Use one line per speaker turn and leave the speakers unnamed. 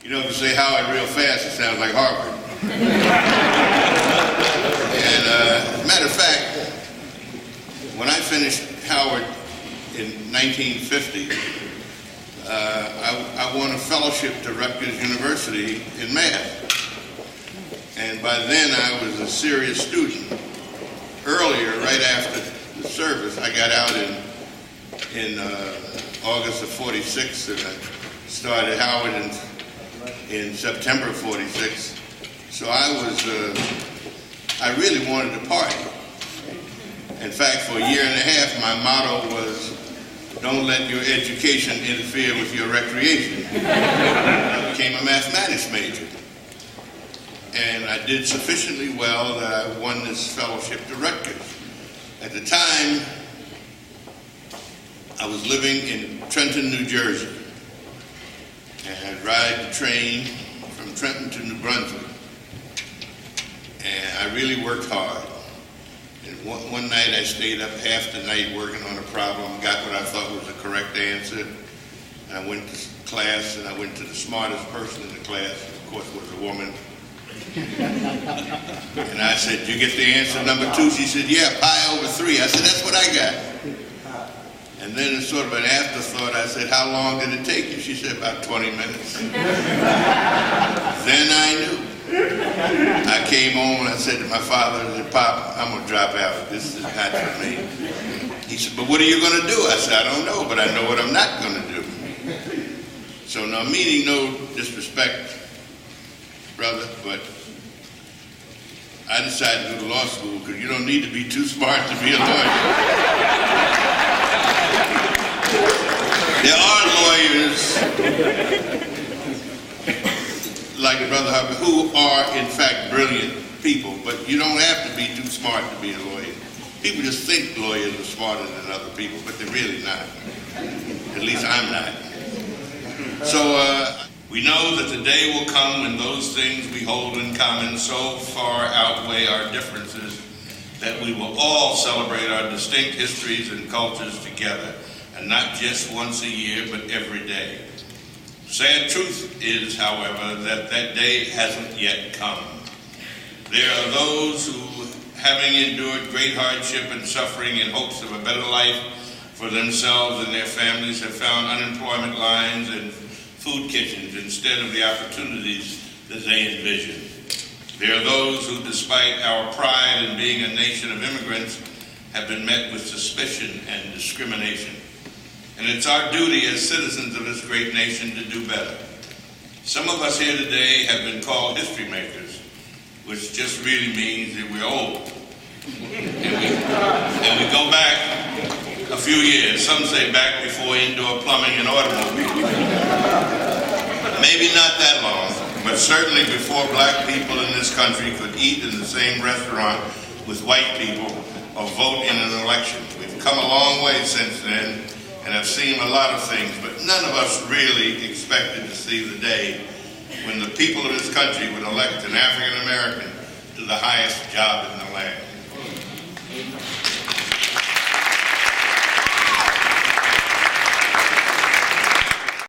You know, if you say Howard real fast, it sounds like Harvard. And as a matter of fact, when I finished Howard in 1950, I won a fellowship to Rutgers University in math. And by then I was a serious student. Earlier, right after the service, I got out in August of '46, and I started Howard in September of '46. So I really wanted to party. In fact, for a year and a half, my motto was, don't let your education interfere with your recreation. I became a mathematics major. And I did sufficiently well that I won this fellowship to Rutgers. At the time, I was living in Trenton, New Jersey. And I'd ride the train from Trenton to New Brunswick. And I really worked hard. And one night I stayed up half the night working on a problem, got what I thought was the correct answer. And I went to class, and I went to the smartest person in the class, of course, was a woman. And I said, "You get the answer number 2?" She said, "Yeah, pi over 3. I said, "That's what I got." And then as sort of an afterthought, I said, "How long did it take you?" She said, "About 20 minutes. Then I knew. I came home and I said to my father, I said, "Pop, I'm going to drop out. This is not for me." He said, "But what are you going to do?" I said, "I don't know, but I know what I'm not going to do." So now, meaning no disrespect, brother, but I decided to go to law school because you don't need to be too smart to be a lawyer. There are lawyers, like Brother Harper, who are in fact brilliant people, but you don't have to be too smart to be a lawyer. People just think lawyers are smarter than other people, but they're really not. At least I'm not. So we know that the day will come when those things we hold in common so far outweigh our differences that we will all celebrate our distinct histories and cultures together, and not just once a year, but every day. Sad truth is, however, that that day hasn't yet come. There are those who, having endured great hardship and suffering in hopes of a better life for themselves and their families, have found unemployment lines and food kitchens instead of the opportunities that they envisioned. There are those who, despite our pride in being a nation of immigrants, have been met with suspicion and discrimination. And it's our duty as citizens of this great nation to do better. Some of us here today have been called history makers, which just really means that we're old. And we go back a few years. Some say back before indoor plumbing and automobiles. Maybe not that long, but certainly before black people in this country could eat in the same restaurant with white people or vote in an election. We've come a long way since then and have seen a lot of things, but none of us really expected to see the day when the people of this country would elect an African American to the highest job in the land.